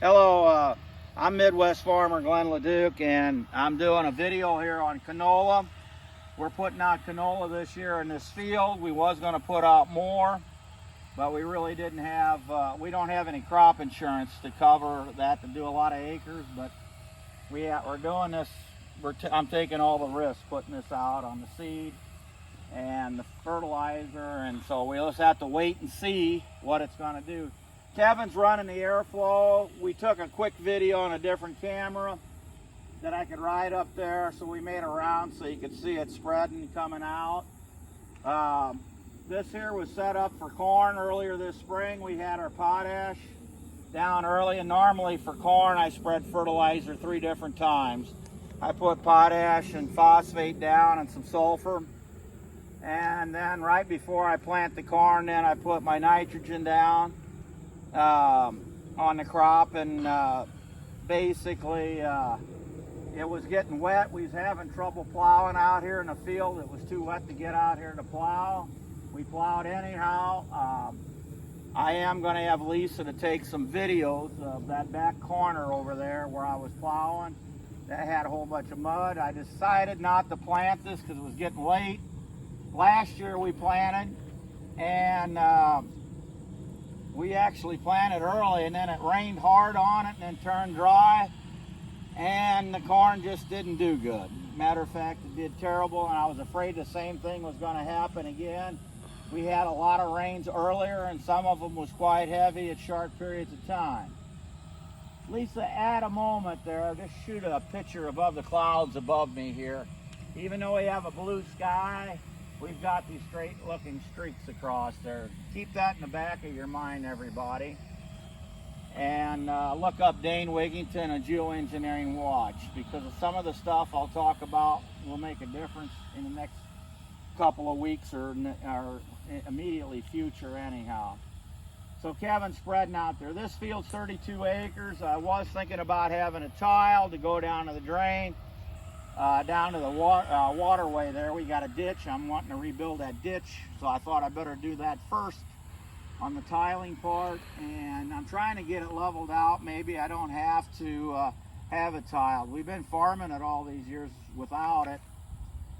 Hello, I'm Midwest farmer Glen LeDuc, and I'm doing a video here on canola. We're putting out canola this year in this field. We was going to put out more, but we really didn't have, we don't have any crop insurance to cover that, to do a lot of acres, but we're doing this, I'm taking all the risks putting this out on the seed and the fertilizer, and so we just have to wait and see what it's going to do. Kevin's running the airflow. We took a quick video on a different camera that I could ride up there, so we made a round so you could see it spreading, coming out. This here was set up for corn earlier this spring. We had our potash down early, and normally for corn I spread fertilizer 3 different times. I put potash and phosphate down and some sulfur, and then right before I plant the corn, then I put my nitrogen down on the crop, and basically it was getting wet. We was having trouble plowing out here in the field. It was too wet to get out here to plow. We plowed anyhow. I am going to have Lisa to take some videos of that back corner over there where I was plowing. That had a whole bunch of mud. I decided not to plant this because it was getting late. Last year we planted, and we actually planted early, and then it rained hard on it and then turned dry, and the corn just didn't do good. Matter of fact, it did terrible, and I was afraid the same thing was going to happen again. We had a lot of rains earlier, and some of them was quite heavy at short periods of time. Lisa, at a moment there, just shoot a picture above the clouds above me here. Even though we have a blue sky, we've got these straight looking streaks across there. Keep that in the back of your mind, everybody. And look up Dane Wigington and Geoengineering Watch, because of some of the stuff I'll talk about will make a difference in the next couple of weeks or immediately future anyhow. So Kevin's spreading out there. This field's 32 acres. I was thinking about having a tile to go down to the drain. Down to the waterway there, we got a ditch. I'm wanting to rebuild that ditch, so I thought I better do that first on the tiling part, and I'm trying to get it leveled out. Maybe I don't have to have it tiled. We've been farming it all these years without it,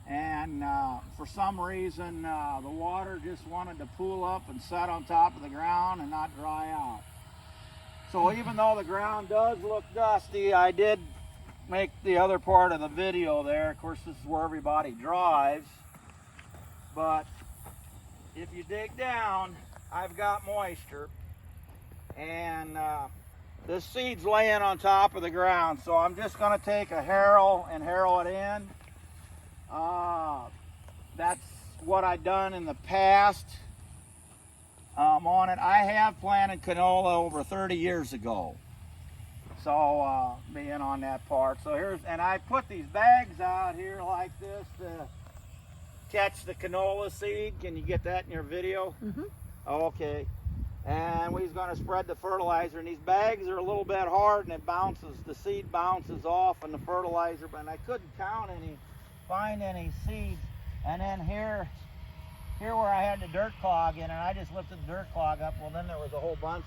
and for some reason the water just wanted to pool up and set on top of the ground and not dry out. So even though the ground does look dusty, I did make the other part of the video there. Of course, this is where everybody drives, but if you dig down, I've got moisture, and this seed's laying on top of the ground, so I'm just going to take a harrow and harrow it in. That's what I've done in the past on it. I have planted canola over 30 years ago. So being on that part, so and I put these bags out here like this to catch the canola seed. Can you get that in your video? Mm-hmm. Okay. And we're going to spread the fertilizer, and these bags are a little bit hard, and it bounces, the seed bounces off in the fertilizer, but I couldn't find any seeds. And then here where I had the dirt clog in, and I just lifted the dirt clog up. Well, then there was a whole bunch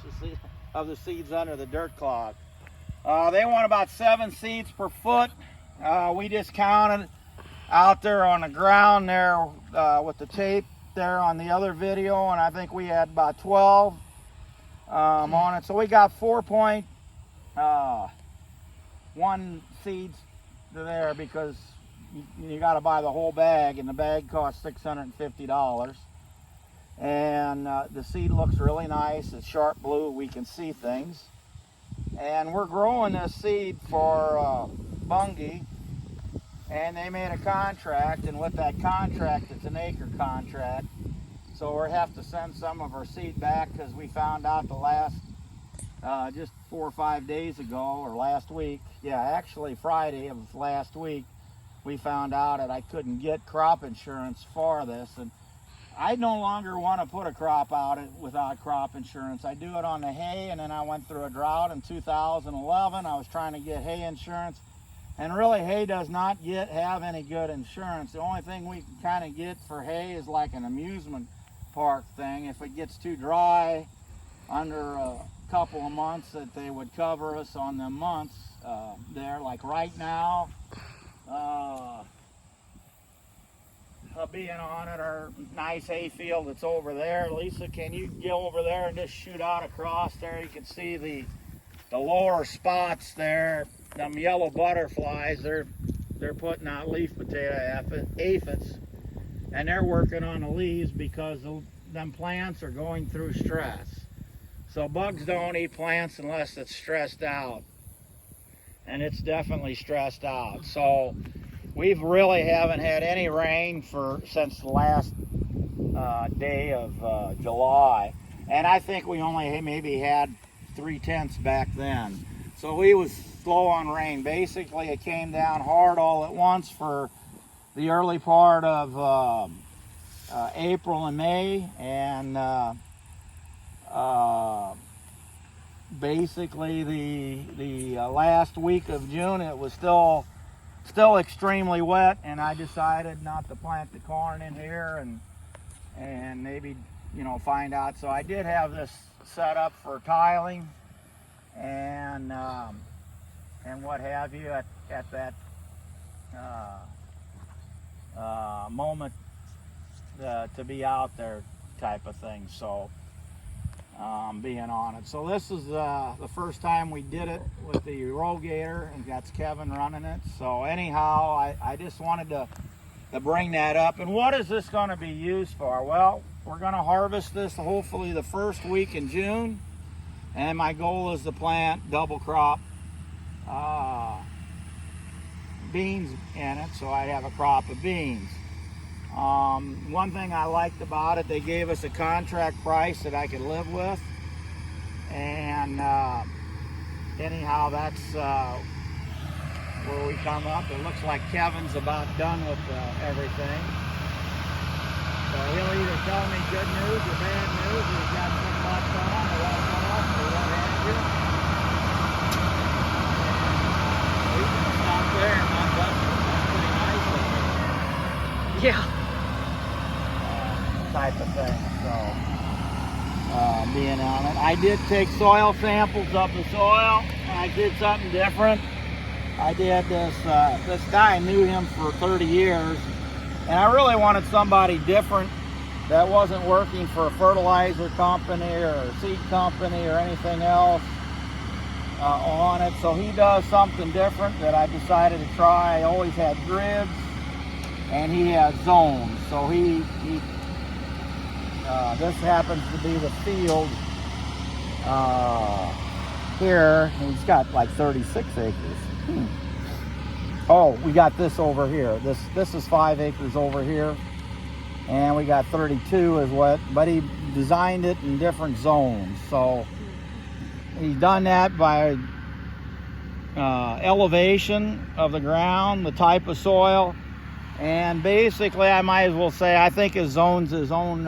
of the seeds under the dirt clog. They want about 7 seeds per foot. We just counted out there on the ground there with the tape there on the other video, and I think we had about 12 on it. So we got 4.1 seeds there, because you got to buy the whole bag, and the bag costs $650. And the seed looks really nice. It's sharp blue. We can see things. And we're growing this seed for Bungie, and they made a contract, and with that contract, it's an acre contract. So we'll have to send some of our seed back, because we found out the last, just 4 or 5 days ago, or last week, yeah, actually Friday of last week, we found out that I couldn't get crop insurance for this, and I no longer want to put a crop out without crop insurance. I do it on the hay, and then I went through a drought in 2011. I was trying to get hay insurance, and really hay does not have any good insurance. The only thing we can kind of get for hay is like an amusement park thing. If it gets too dry under a couple of months that they would cover us on the months there. Like right now, being on it, our nice hay field that's over there. Lisa, can you go over there and just shoot out across there? You can see the lower spots there, them yellow butterflies. They're putting out leaf potato aphids, and they're working on the leaves because them plants are going through stress. So bugs don't eat plants unless it's stressed out, and it's definitely stressed out. So we really haven't had any rain since the last day of July, and I think we only maybe had 3/10 back then. So we was slow on rain. Basically, it came down hard all at once for the early part of April and May, and basically the last week of June it was still extremely wet, and I decided not to plant the corn in here and maybe, you know, find out. So I did have this set up for tiling and what have you at that moment to be out there type of thing. So being on it. So this is the first time we did it with the Rogator, and that's Kevin running it. So anyhow, I just wanted to bring that up. And what is this going to be used for? Well, we're going to harvest this hopefully the first week in June, and my goal is to plant double crop beans in it, so I'd have a crop of beans. One thing I liked about it, they gave us a contract price that I could live with, and anyhow, that's where we come up. It looks like Kevin's about done with everything, so he'll either tell me good news or bad news, or he's got some much on or what's off or what have you. We can stop there and not touch it. That's pretty nice of it. Yeah. Type of thing. So being on it, I did take soil samples of the soil. I did something different. I did this guy, I knew him for 30 years, and I really wanted somebody different that wasn't working for a fertilizer company or a seed company or anything else on it. So he does something different that I decided to try. I always had grids, and he has zones. So this happens to be the field here. He's got like 36 acres. Oh, we got this over here. This is 5 acres over here, and we got 32 is what, but he designed it in different zones. So he's done that by elevation of the ground, the type of soil, and basically I might as well say I think his zone's his own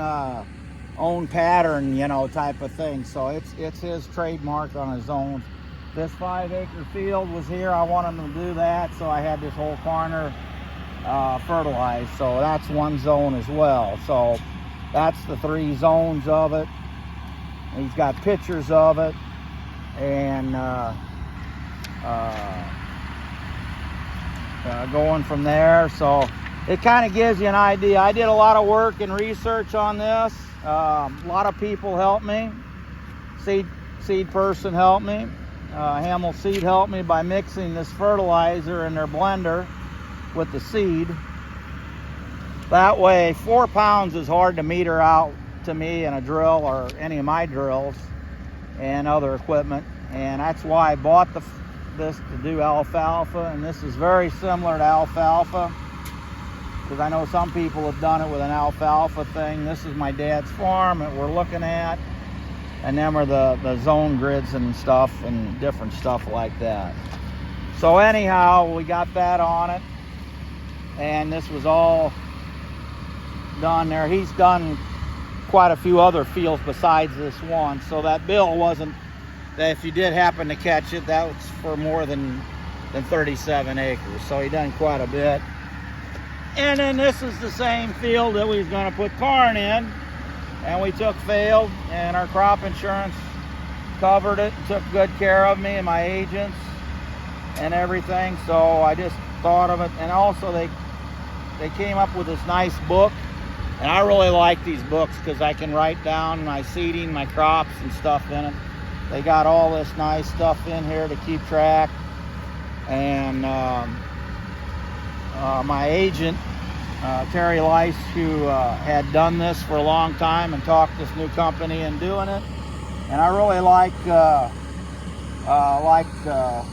pattern, you know, type of thing. So it's his trademark on his zones. This 5 acre field was here. I wanted him to do that, so I had this whole corner fertilized. So that's one zone as well. So that's the 3 zones of it. He's got pictures of it, and going from there. So it kind of gives you an idea. I did a lot of work and research on this. A lot of people helped me. Seed person helped me. Hamel Seed helped me by mixing this fertilizer in their blender with the seed. That way, 4 pounds is hard to meter out to me in a drill or any of my drills and other equipment, and that's why I bought this to do alfalfa. And this is very similar to alfalfa, because I know some people have done it with an alfalfa thing. This is my dad's farm that we're looking at, and them are the zone grids and stuff and different stuff like that. So anyhow, we got that on it, and this was all done there. He's done quite a few other fields besides this one, so that bill wasn't, that if you did happen to catch it, that was for more than 37 acres. So he done quite a bit. And then this is the same field that we was going to put corn in, and we failed, and our crop insurance covered it, took good care of me and my agents and everything. So I just thought of it. And also they came up with this nice book, and I really like these books because I can write down my seeding, my crops and stuff in it. They got all this nice stuff in here to keep track. And my agent, Terry Lice, who had done this for a long time and talked this new company and doing it, and I really like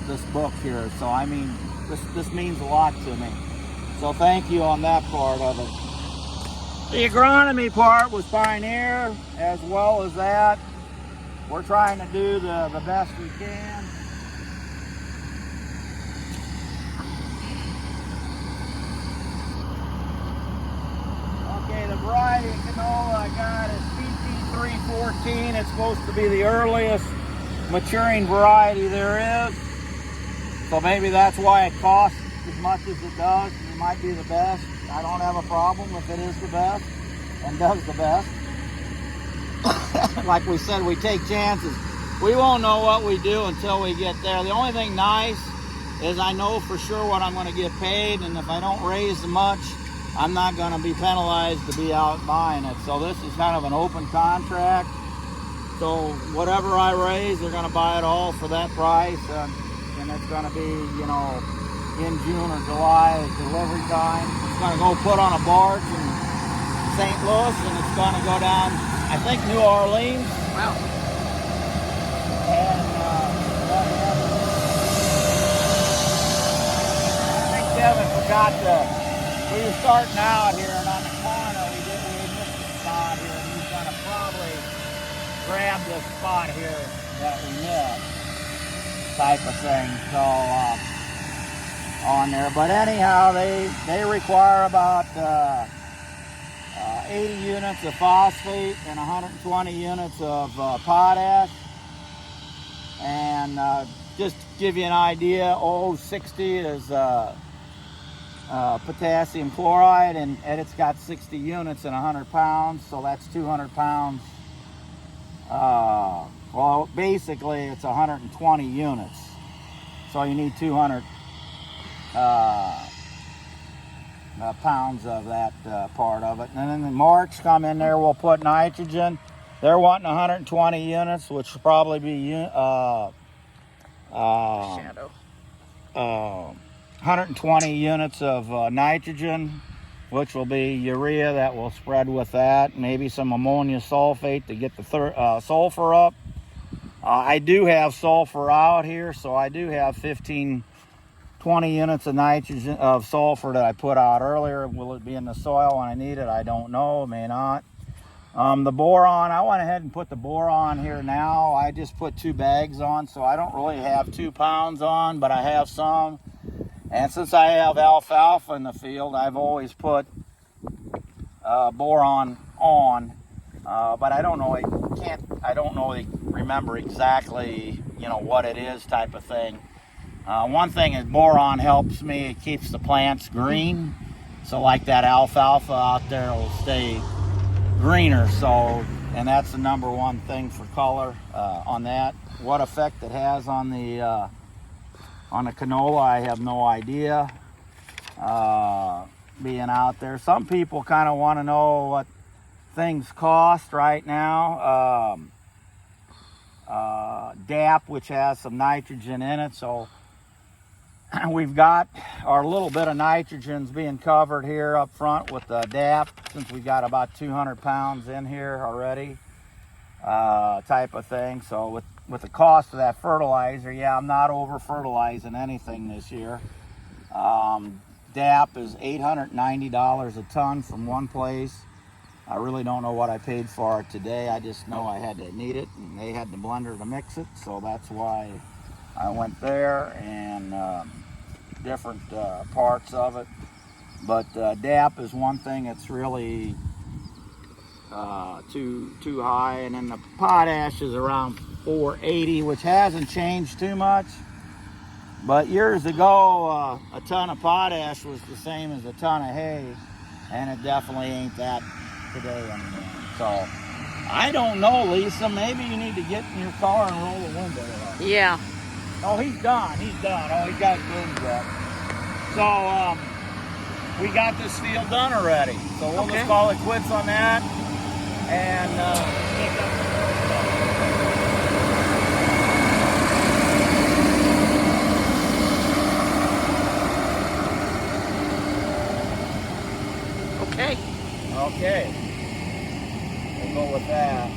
this book here. So I mean, this means a lot to me. So thank you on that part of it. The agronomy part was Pioneer, as well as that. We're trying to do the best we can. Okay, the variety of canola I got is PT314. It's supposed to be the earliest maturing variety there is. So maybe that's why it costs as much as it does. It might be the best. I don't have a problem if it is the best and does the best. Like we said, we take chances. We won't know what we do until we get there. The only thing nice is I know for sure what I'm going to get paid, and if I don't raise much, I'm not going to be penalized to be out buying it. So this is kind of an open contract. So whatever I raise, they're going to buy it all for that price, and it's going to be, you know, in June or July delivery time. It's going to go put on a barge in St. Louis, and it's going to go down, I think, New Orleans. Wow. And I think Devin forgot we were starting out here, and on the corner we missed the spot here, and he's going to probably grab this spot here that we missed, type of thing. So on there, but anyhow, they require about 80 units of phosphate and 120 units of potash. And just to give you an idea, 60 is potassium chloride, and it's got 60 units in 100 pounds, so that's 200 pounds. Well, basically it's 120 units, so you need 200 pounds of that part of it. And then the March come in there, we'll put nitrogen. They're wanting 120 units, which will probably be Shadow. 120 units of nitrogen, which will be urea that will spread with that. Maybe some ammonia sulfate to get the sulfur up. I do have sulfur out here, so I do have 20 units of nitrogen of sulfur that I put out earlier. Will it be in the soil when I need it? I don't know, may not. The boron, I went ahead and put the boron here now. I just put 2 bags on, so I don't really have 2 pounds on, but I have some. And since I have alfalfa in the field, I've always put boron on, but I don't know. I don't really remember exactly, you know, what it is, type of thing. One thing is boron helps me. It keeps the plants green. So like that alfalfa out there will stay greener. So, and that's the #1 thing for color on that. What effect it has on the canola, I have no idea. Being out there, some people kind of want to know what things cost right now. DAP, which has some nitrogen in it, so we've got our little bit of nitrogen's being covered here up front with the DAP, since we got about 200 pounds in here already, type of thing. So with the cost of that fertilizer, yeah, I'm not over fertilizing anything this year. DAP is $890 a ton from one place. I really don't know what I paid for it today. I just know I had to need it, and they had the blender to mix it, so that's why I went there, and different parts of it. But DAP is one thing that's really too high, and then the potash is around 480, which hasn't changed too much. But years ago, a ton of potash was the same as a ton of hay, and it definitely ain't that today anymore. So I don't know, Lisa. Maybe you need to get in your car and roll the window up. Yeah. Oh, he's done. He's done. Oh, he got booms up. So, we got this field done already. So we'll just call it quits on that. And pick up the Okay. Okay. We'll go with that.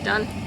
Done.